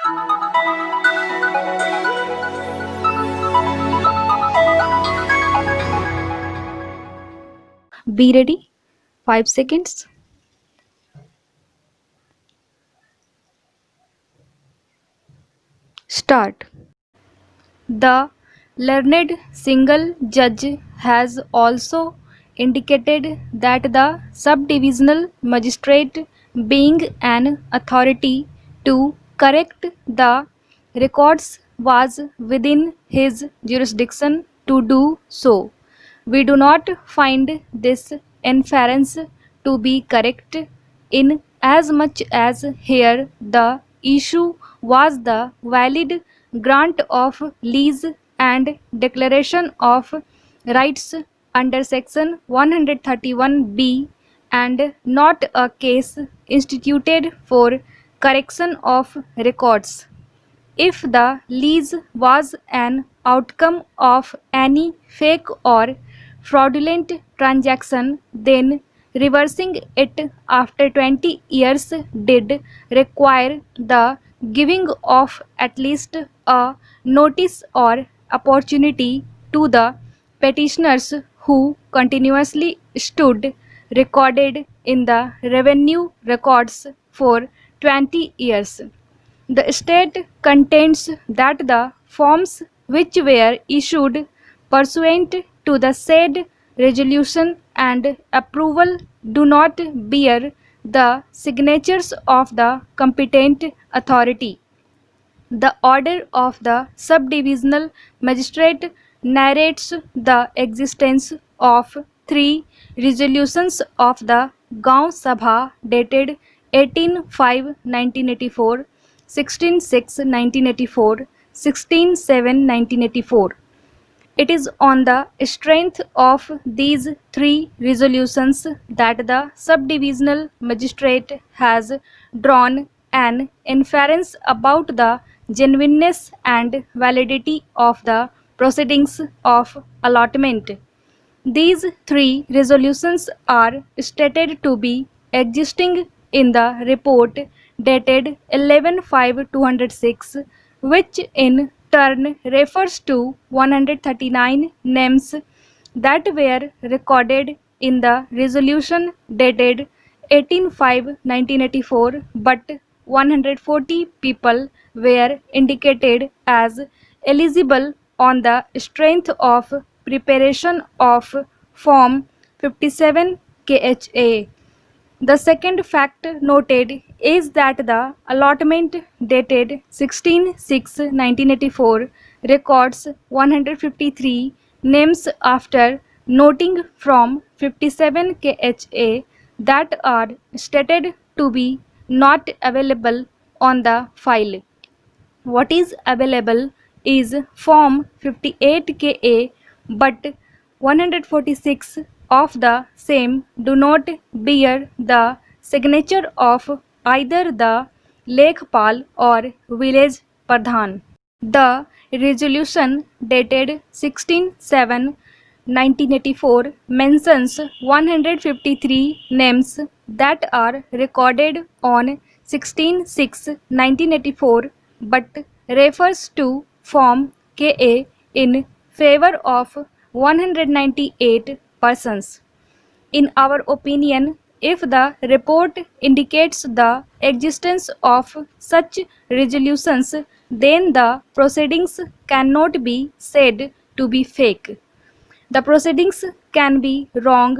Be ready. 5 seconds. Start. The learned single judge has also indicated that the subdivisional magistrate, being an authority to correct the records, was within his jurisdiction to do so. We do not find this inference to be correct, in as much as here the issue was the valid grant of lease and declaration of rights under section 131B, and not a case instituted for correction of records. If the lease was an outcome of any fake or fraudulent transaction, then reversing it after 20 years did require the giving of at least a notice or opportunity to the petitioners who continuously stood recorded in the revenue records for 20 years. The state contends that the forms which were issued pursuant to the said resolution and approval do not bear the signatures of the competent authority. The order of the subdivisional magistrate narrates the existence of 3 resolutions of the Gaon Sabha dated 18/5/1984, 16/6/1984, 16/7/1984. It is on the strength of these 3 resolutions that the subdivisional magistrate has drawn an inference about the genuineness and validity of the proceedings of allotment. These 3 resolutions are stated to be existing in the report dated 11/5/206, which in turn refers to 139 names that were recorded in the resolution dated 18/5/1984, but 140 people were indicated as eligible on the strength of preparation of Form 57 KHA. The second fact noted is that the allotment dated 16/6/1984 records 153 names after noting from 57 KHA that are stated to be not available on the file. What is available is Form 58 KA, but 146 of the same do not bear the signature of either the Lekhpal or village Pradhan. The resolution dated 16/7/1984 mentions 153 names that are recorded on 16/6/1984, but refers to Form KA in favor of 198 persons. In our opinion, if the report indicates the existence of such resolutions, then the proceedings cannot be said to be fake. The proceedings can be wrong,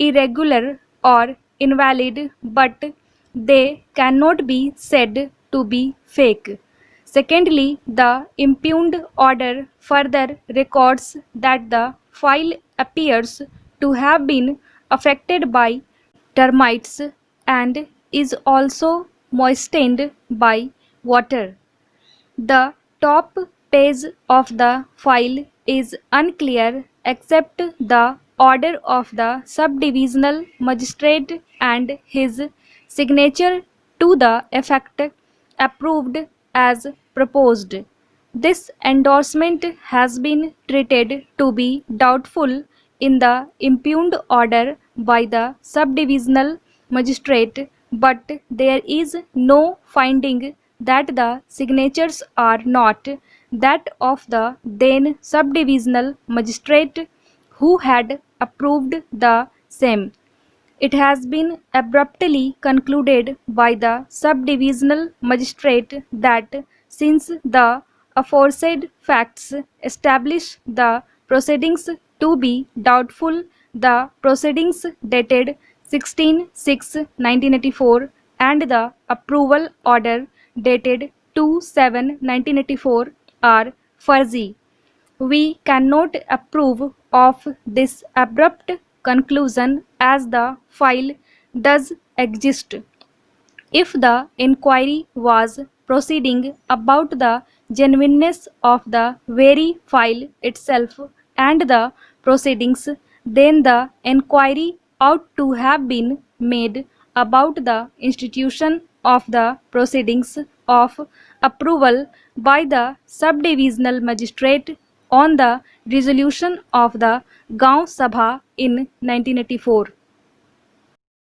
irregular, or invalid, but they cannot be said to be fake. Secondly, the impugned order further records that the file appears to have been affected by termites and is also moistened by water. The top page of the file is unclear except the order of the subdivisional magistrate and his signature to the effect approved as proposed. This endorsement has been treated to be doubtful in the impugned order by the subdivisional magistrate, but there is no finding that the signatures are not that of the then subdivisional magistrate who had approved the same. It has been abruptly concluded by the subdivisional magistrate that since the aforesaid facts establish the proceedings to be doubtful, the proceedings dated 16/6/1984 and the approval order dated 2/7/1984 are fuzzy. We cannot approve of this abrupt conclusion as the file does exist. If the inquiry was proceeding about the genuineness of the very file itself and the proceedings, then the inquiry ought to have been made about the institution of the proceedings of approval by the subdivisional magistrate on the resolution of the Gaon Sabha in 1984.